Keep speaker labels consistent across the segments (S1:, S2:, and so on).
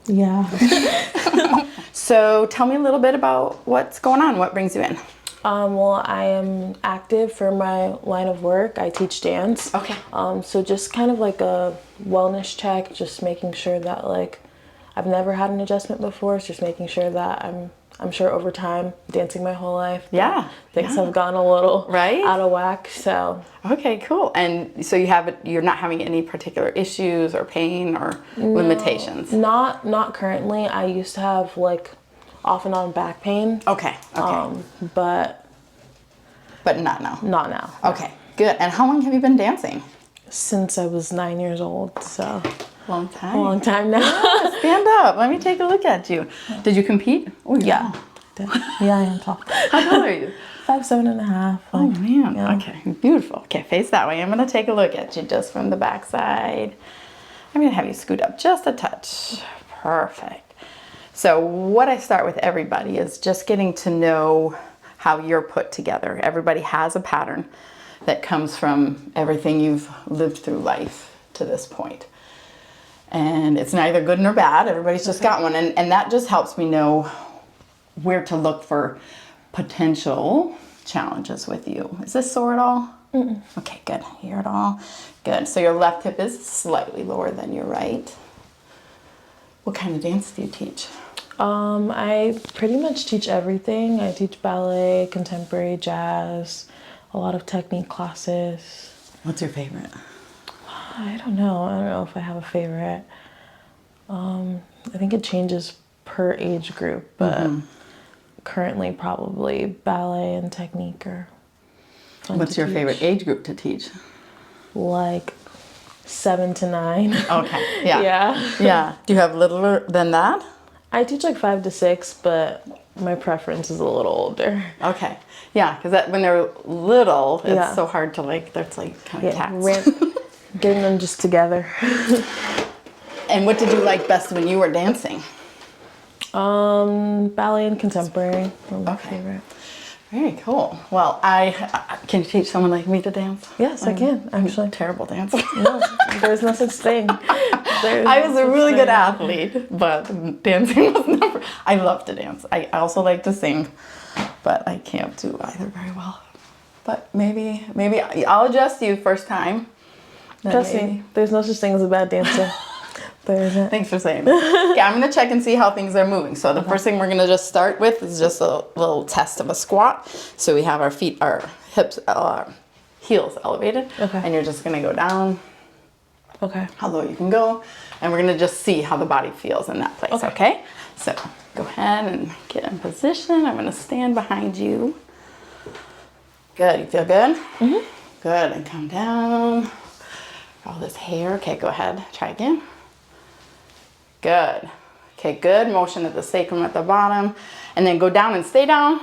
S1: Yeah.
S2: So tell me a little bit about what's going on. What brings you in?
S1: Well, I am active for my line of work. I teach dance.
S2: Okay.
S1: So just kind of like a wellness check, just making sure that like I've never had an adjustment before. So just making sure that I'm sure over time, dancing my whole life,
S2: Yeah.
S1: things have gone a little
S2: Right?
S1: out of whack. So
S2: Okay, cool. And so you're not having any particular issues or pain or limitations?
S1: not currently. I used to have like off and on back pain.
S2: Okay. Okay.
S1: But
S2: But not now.
S1: not now.
S2: Okay, good. And how long have you been dancing?
S1: Since I was 9 years old, so
S2: Long time.
S1: a long time now.
S2: Stand up. Let me take a look at you. Did you compete? Oh,
S1: Yeah. Yeah, I am tall.
S2: How tall are you?
S1: 5'7.5".
S2: Oh, man.
S1: yeah.
S2: Okay, beautiful. Okay, face that way. I'm going to take a look at you just from the back side. I'm going to have you scoot up just a touch. Perfect. So what I start with everybody is just getting to know how you're put together. Everybody has a pattern that comes from everything you've lived through life to this point. And it's neither good nor bad. Everybody's just got one. And that just helps me know where to look for potential challenges with you. Is this sore at all? Mm-mm. Okay, good. Here at all? Good. So your left hip is slightly lower than your right. What kind of dance do you teach?
S1: I pretty much teach everything. I teach ballet, contemporary, jazz, a lot of technique classes.
S2: What's your favorite?
S1: I don't know. I don't know if I have a favorite. I think it changes per age group, but currently probably ballet and technique are fun.
S2: What's your favorite age group to teach?
S1: Like 7 to 9.
S2: Okay, yeah.
S1: Yeah.
S2: Yeah. Do you have littler than that?
S1: I teach like 5 to 6, but my preference is a little older.
S2: Okay. Yeah, because when they're little, it's
S1: Yeah.
S2: so hard to that's like kind of cats.
S1: Getting them just together.
S2: And what did you like best when you were dancing?
S1: Ballet and contemporary are my
S2: Okay.
S1: favorite.
S2: Very cool. Well, can you teach someone like me to dance?
S1: Yes, I can, actually.
S2: I'm a terrible dancer.
S1: No, there's no such thing.
S2: I was a really good athlete, but dancing was never. I love to dance. I also like to sing, but I can't do either very well. But maybe I'll adjust you first time.
S1: Trust me, there's no such thing as a bad dancer. There isn't.
S2: Thanks for saying that. Okay, I'm going to check and see how things are moving. So the first thing we're going to just start with is just a little test of a squat. So we have our feet, our hips, heels elevated.
S1: Okay.
S2: And you're just going to go down.
S1: Okay.
S2: How low you can go. And we're going to just see how the body feels in that place, okay? So go ahead and get in position. I'm going to stand behind you. Good. You feel good? Mm-hmm. Good. And come down. All this hair. Okay, go ahead. Try again. Good. Okay, good. Motion at the sacrum at the bottom. And then go down and stay down.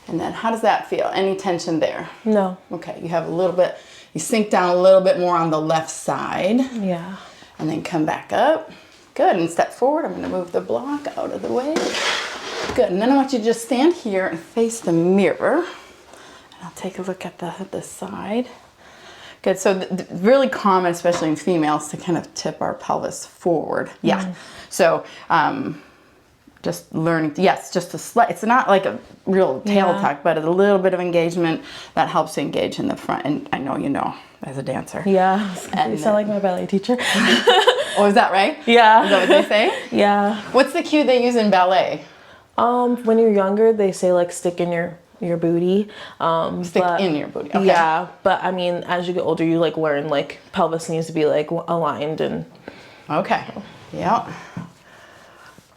S2: And then how does that feel? Any tension there?
S1: No.
S2: Okay, you have a little bit, you sink down a little bit more on the left side.
S1: Yeah.
S2: And then come back up. Good, and step forward. I'm going to move the block out of the way. Good, and then I want you to just stand here and face the mirror. And I'll take a look at the side. Good, so really common, especially in females, to kind of tip our pelvis forward. Yeah, so just learning, yes, just a slight, it's not like a real tail tuck, but a little bit of engagement that helps to engage in the front. And I know you know, as a dancer.
S1: Yeah,
S2: And
S1: you sound like my ballet teacher.
S2: Oh, is that right?
S1: Yeah.
S2: Is that what they say?
S1: Yeah.
S2: What's the cue they use in ballet?
S1: When you're younger, they say like stick in your booty.
S2: Stick in your booty. Okay.
S1: Yeah, but I mean, as you get older, you like learn like pelvis needs to be like aligned and.
S2: Okay. Yeah.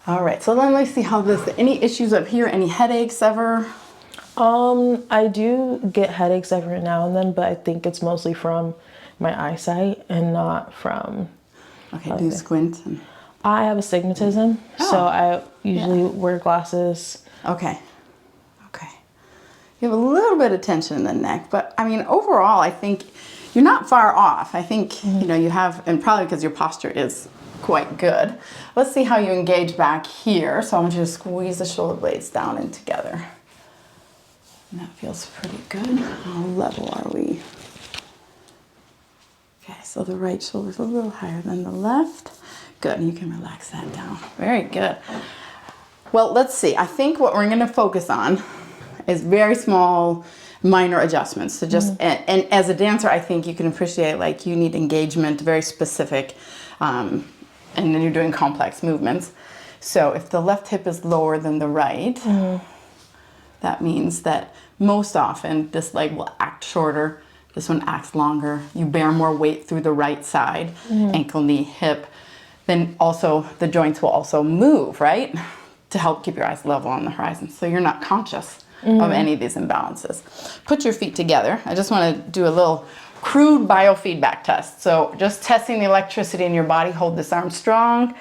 S2: All right. So then let's see how this. Any issues up here? Any headaches ever?
S1: I do get headaches every now and then, but I think it's mostly from my eyesight and not from.
S2: Okay. Do you squint?
S1: I have astigmatism, so I usually wear glasses.
S2: Okay. Okay. You have a little bit of tension in the neck, but I mean, overall, I think you're not far off. I think, you know, you have, and probably because your posture is quite good. Let's see how you engage back here. So I want you to squeeze the shoulder blades down and together. And that feels pretty good. How level are we? Okay, so the right shoulder's a little higher than the left. Good, you can relax that down. Very good. Well, let's see. I think what we're gonna focus on is very small, minor adjustments. So just, and as a dancer, I think you can appreciate, like, you need engagement, very specific, and then you're doing complex movements. So if the left hip is lower than the right, that means that most often this leg will act shorter, this one acts longer. You bear more weight through the right side, ankle, knee, hip. Then also the joints will also move, right? To help keep your eyes level on the horizon. So you're not conscious of any of these imbalances. Put your feet together. I just want to do a little crude biofeedback test. So just testing the electricity in your body. Hold this arm strong.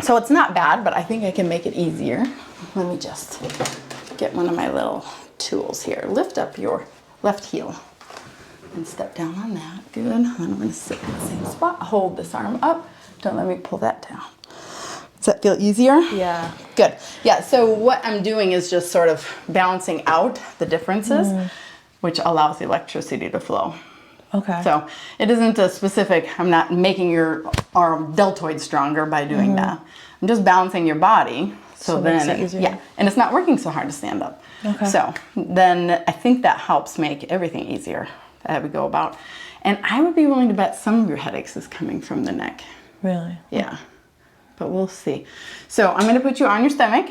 S2: So it's not bad, but I think I can make it easier. Let me just get one of my little tools here. Lift up your left heel and step down on that. Good. And then I'm going to sit in the same spot. Hold this arm up. Don't let me pull that down. Does that feel easier?
S1: Yeah.
S2: Good. Yeah, so what I'm doing is just sort of balancing out the differences, which allows the electricity to flow.
S1: Okay.
S2: So it isn't a specific, I'm not making your arm deltoid stronger by doing that. I'm just balancing your body. So
S1: it
S2: then,
S1: makes it easier.
S2: yeah, and it's not working so hard to stand up.
S1: Okay.
S2: So then I think that helps make everything easier that we go about. And I would be willing to bet some of your headaches is coming from the neck.
S1: Really?
S2: Yeah, but we'll see. So I'm gonna put you on your stomach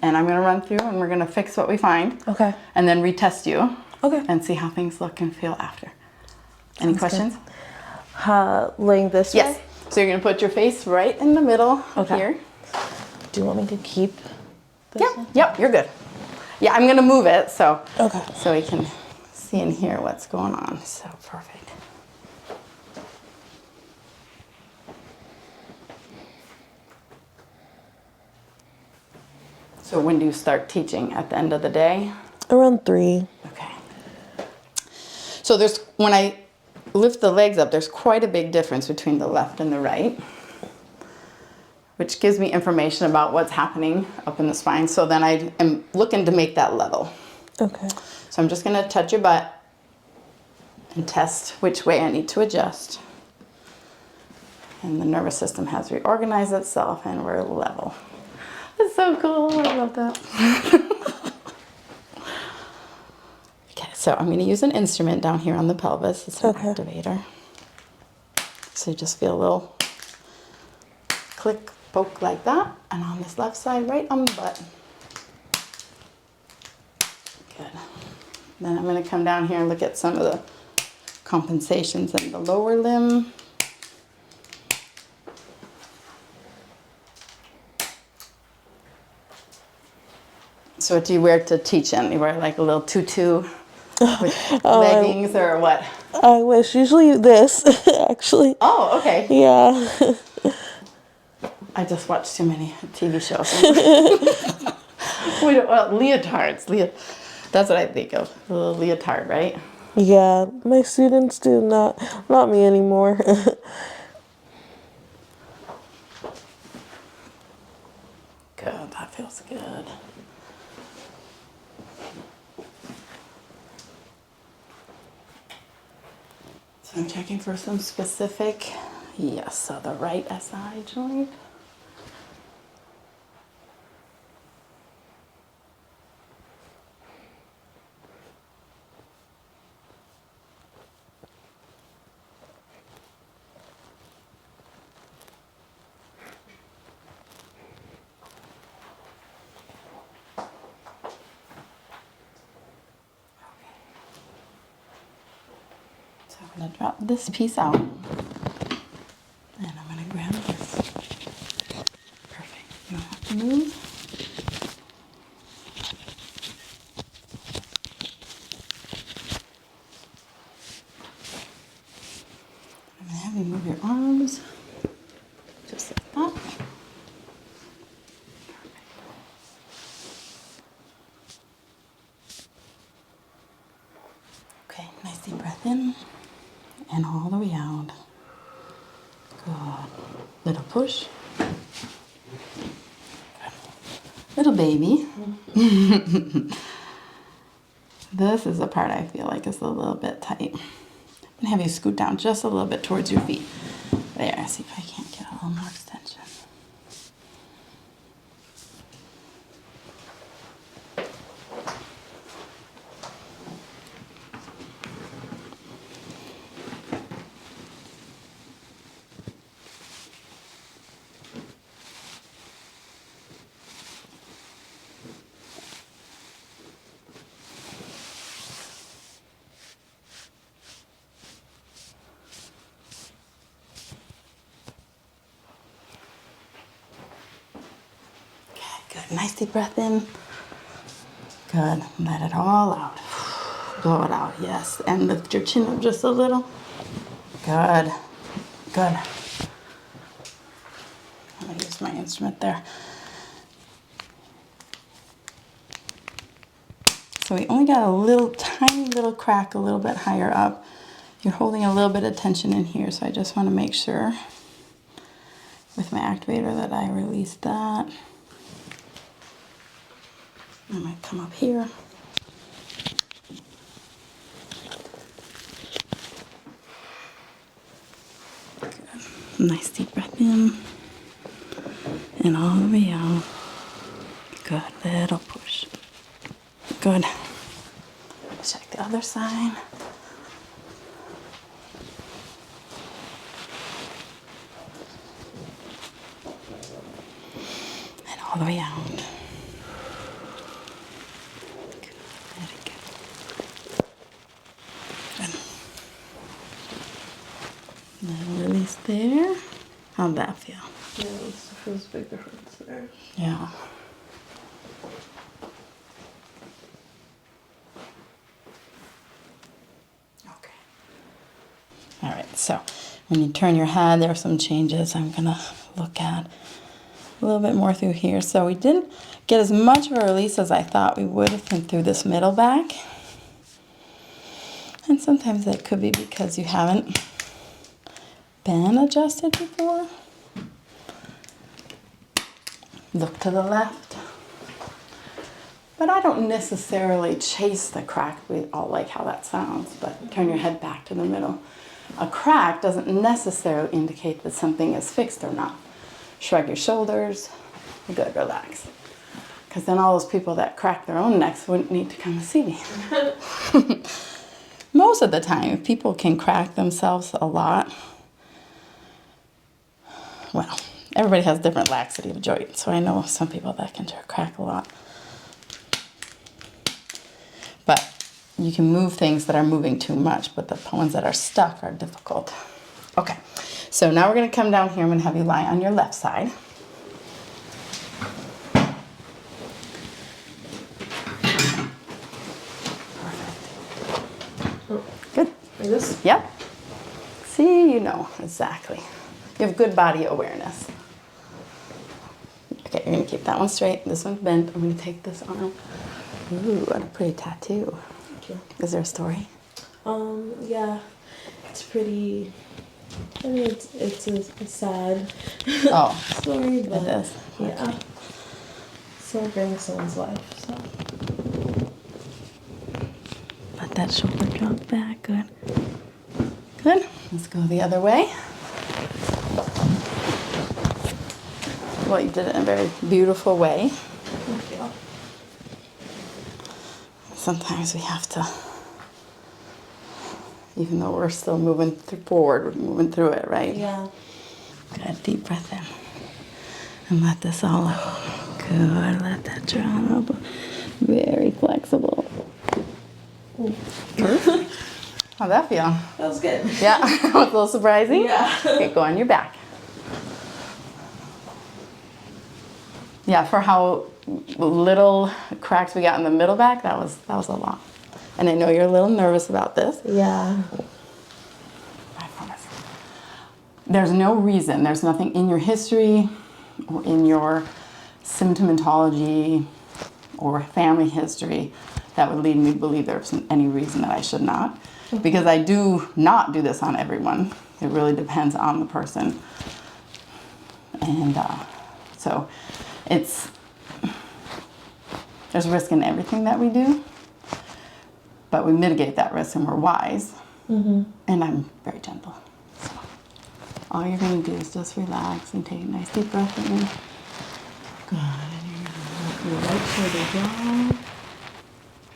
S2: and I'm gonna run through and we're gonna fix what we find.
S1: Okay.
S2: And then retest you.
S1: Okay.
S2: And see how things look and feel after. Any questions?
S1: Laying this way?
S2: Yes. So you're gonna put your face right in the middle
S1: Okay.
S2: here.
S1: Do you want me to keep this
S2: Yep,
S1: one?
S2: yep, you're good. Yeah, I'm gonna move it so
S1: Okay.
S2: we can see and hear what's going on. So perfect. So when do you start teaching? At the end of the day?
S1: Around 3.
S2: Okay. So when I lift the legs up, there's quite a big difference between the left and the right, which gives me information about what's happening up in the spine. So then I am looking to make that level.
S1: Okay.
S2: So I'm just gonna touch your butt and test which way I need to adjust. And the nervous system has reorganized itself and we're level. That's so cool, I love that. Okay, so I'm gonna use an instrument down here on the pelvis. It's an activator. So you just feel a little click, poke like that. And on this left side, right on the butt. Good. Then I'm gonna come down here and look at some of the compensations in the lower limb. So what do you wear to teach in? You wear like a little tutu with leggings or what?
S1: I wish. Usually this, actually.
S2: Oh, okay.
S1: Yeah.
S2: I just watched too many TV shows. Well, leotards. That's what I think of. A little leotard, right?
S1: Yeah. My students do not me anymore.
S2: Good, that feels good. So I'm checking for some specific, yes, so the right SI joint. So I'm going to drop this piece out and I'm going to grab this. Perfect. You don't have to move. I'm going to have you move your arms just like that. Okay, nice deep breath in and all the way out. Good. Little push. Little baby. This is the part I feel like is a little bit tight. I'm gonna have you scoot down just a little bit towards your feet. There, see if I can't get a little more extension. Good. Nice deep breath in. Good. Let it all out. Blow it out. Yes. And lift your chin up just a little. Good. Good. I'm going to use my instrument there. So we only got a little tiny little crack a little bit higher up. You're holding a little bit of tension in here, so I just want to make sure with my activator that I release that. I might come up here. Good. Nice deep breath in and all the way out. Good, little push. Good. Check the other side. And all the way out. Release there. How'd that feel?
S1: Yeah, it feels a big difference there.
S2: Yeah. Okay. All right, so when you turn your head, there are some changes I'm gonna look at a little bit more through here. So we didn't get as much of a release as I thought we would through this middle back. And sometimes that could be because you haven't been adjusted before. Look to the left. But I don't necessarily chase the crack. We all like how that sounds, but turn your head back to the middle. A crack doesn't necessarily indicate that something is fixed or not. Shrug your shoulders. Good, relax. Because then all those people that crack their own necks wouldn't need to come and see me. Most of the time, if people can crack themselves a lot, well, everybody has different laxity of joint, so I know some people that can crack a lot. But you can move things that are moving too much, but the ones that are stuck are difficult. Okay, so now we're going to come down here. I'm going to have you lie on your left side. Perfect. Good.
S1: Like this?
S2: Yep. See, you know, exactly. You have good body awareness. Okay, you're going to keep that one straight. This one's bent. I'm going to take this arm. Ooh, what a pretty tattoo.
S1: Thank you.
S2: Is there a story?
S1: Yeah. It's pretty... I mean, it's a sad story, but
S2: it is.
S1: yeah.
S2: Okay.
S1: Celebrating someone's life, so...
S2: Let that shoulder drop back. Good. Good. Let's go the other way. Well, you did it in a very beautiful way.
S1: Thank you.
S2: Sometimes we have to, even though we're still moving forward, we're moving through it, right?
S1: Yeah.
S2: Good. Deep breath in. And let this all out. Good. Let that drop. Very flexible. Perfect. How'd that feel?
S1: That was good.
S2: Yeah. It was a little surprising?
S1: Yeah.
S2: Okay, go on your back. Yeah, for how little cracks we got in the middle back, that was a lot. And I know you're a little nervous about this.
S1: Yeah.
S2: I promise. There's no reason, there's nothing in your history or in your symptomatology or family history that would lead me to believe there's any reason that I should not. Because I do not do this on everyone. It really depends on the person. And so there's risk in everything that we do, but we mitigate that risk and we're wise. Mm-hmm. And I'm very gentle. So all you're going to do is just relax and take a nice deep breath in. Good. And you're going to let your right shoulder down.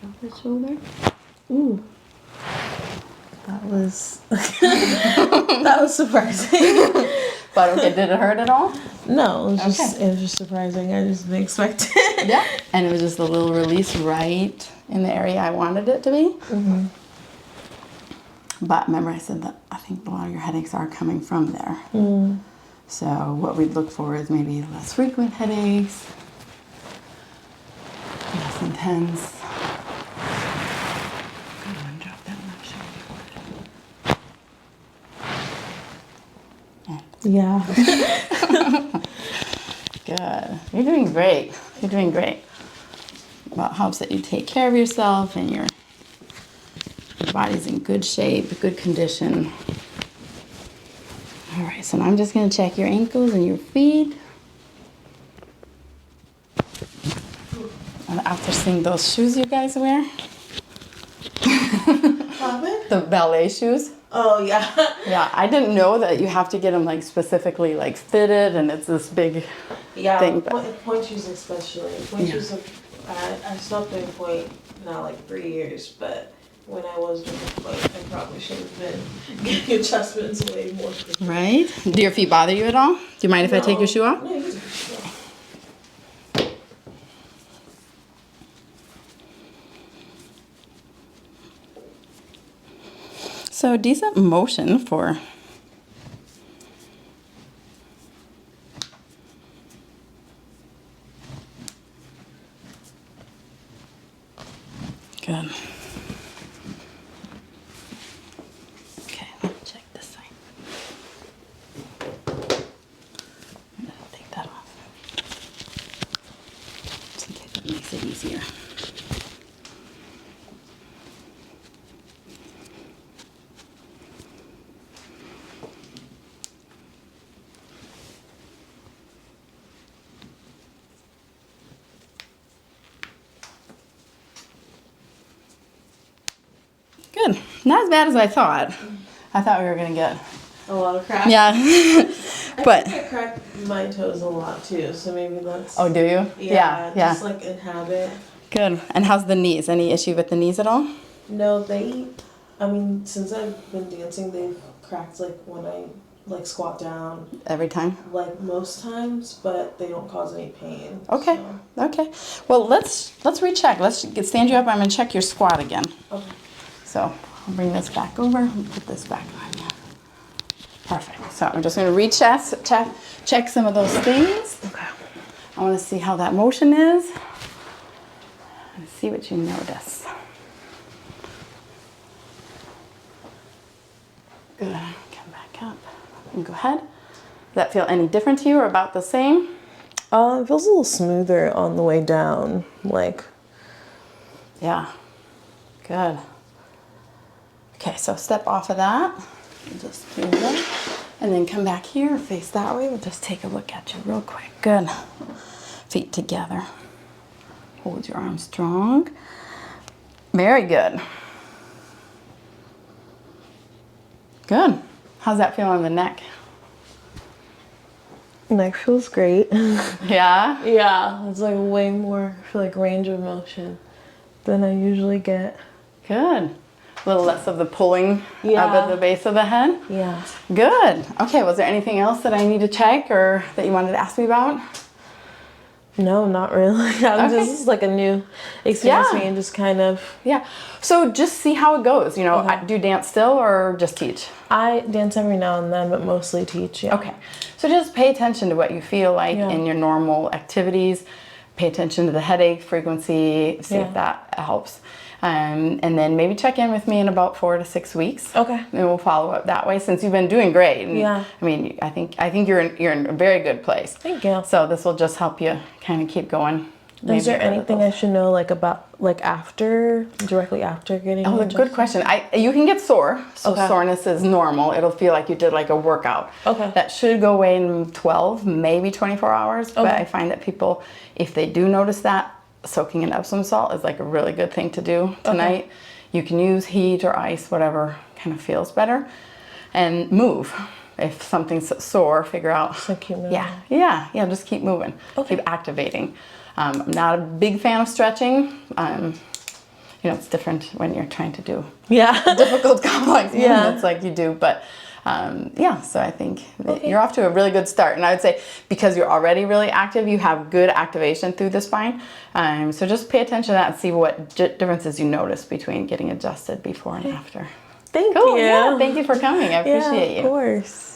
S2: Drop the shoulder. Ooh. That was
S1: That was surprising.
S2: But okay, did it hurt at all?
S1: No, it was just surprising. I just didn't expect it.
S2: Yeah. And it was just a little release right in the area I wanted it to be. Mm-hmm. But remember I said that I think a lot of your headaches are coming from there. Mm. So what we'd look for is maybe less frequent headaches, less intense. Go and drop that left shoulder.
S1: Yeah.
S2: Good. You're doing great. You're doing great. Well, it helps that you take care of yourself and your body's in good shape, good condition. All right, so now I'm just going to check your ankles and your feet. After seeing those shoes you guys wear. The ballet shoes.
S1: Oh, yeah.
S2: Yeah, I didn't know that you have to get them like specifically like fitted and it's this big thing.
S1: Point shoes especially. Point shoes, I stopped doing point now like 3 years, but when I was doing point, I probably should have been getting adjustments way more frequently.
S2: Right? Do your feet bother you at all? Do you mind if I take your shoe off?
S1: No, you can take your shoe off.
S2: So decent motion for good. Okay, let me check this side. I'm gonna take that off. Sometimes that makes it easier. Good. Not as bad as I thought. I thought we were going to get
S1: A lot of cracks.
S2: Yeah. But
S1: I crack my toes a lot too, so maybe that's.
S2: oh, do you?
S1: Yeah. Just like in habit.
S2: Good. And how's the knees? Any issue with the knees at all?
S1: No, since I've been dancing, they've cracked like when I like squat down.
S2: Every time?
S1: Like most times, but they don't cause any pain.
S2: Okay.
S1: So.
S2: Okay. Well, let's recheck. Let's stand you up. I'm going to check your squat again.
S1: Okay.
S2: So I'll bring this back over and put this back on you. Perfect. So I'm just going to check some of those things.
S1: Okay.
S2: I want to see how that motion is. And see what you notice. Good. Come back up. And go ahead. Does that feel any different to you or about the same?
S1: It feels a little smoother on the way down. Like.
S2: Yeah. Good. Okay, so step off of that. Just do that. And then come back here, face that way. We'll just take a look at you real quick. Good. Feet together. Hold your arms strong. Very good. Good. How's that feel on the neck?
S1: Neck feels great.
S2: Yeah?
S1: Yeah, it's like way more, I feel like range of motion than I usually get.
S2: Good. A little less of the pulling up at the base of the head?
S1: Yeah.
S2: Good. Okay, was there anything else that I need to check or that you wanted to ask me about?
S1: No, not really. This is like a new experience for me and just kind of.
S2: Yeah. So just see how it goes. You know,
S1: Okay.
S2: do you dance still or just teach?
S1: I dance every now and then, but mostly teach, yeah.
S2: Okay. So just pay attention to what you feel like in your normal activities. Pay attention to the headache frequency, see if that helps. And then maybe check in with me in about 4 to 6 weeks.
S1: Okay.
S2: And we'll follow up that way since you've been doing great. And
S1: Yeah.
S2: I mean, I think you're in a very good place.
S1: Thank you.
S2: So this will just help you kind of keep going.
S1: Is there anything I should know directly after getting
S2: Oh,
S1: adjusted?
S2: good question. You can get sore, so
S1: Okay.
S2: soreness is normal. It'll feel like you did like a workout.
S1: Okay.
S2: That should go away in 12, maybe 24 hours. But I find that people, if they do notice that, soaking in Epsom salt is like a really good thing to do tonight. You can use heat or ice, whatever kind of feels better. And move. if something's sore, figure out.
S1: So keep moving.
S2: Yeah, just keep moving.
S1: Okay.
S2: Keep activating. I'm not a big fan of stretching. It's different when you're trying to do difficult, complex movements like you do. But so I think that you're off to a really good start. And I would say because you're already really active, you have good activation through the spine. So just pay attention to that and see what differences you notice between getting adjusted before and after.
S1: Thank you.
S2: Yeah, thank you for coming. I appreciate you.
S1: Of course.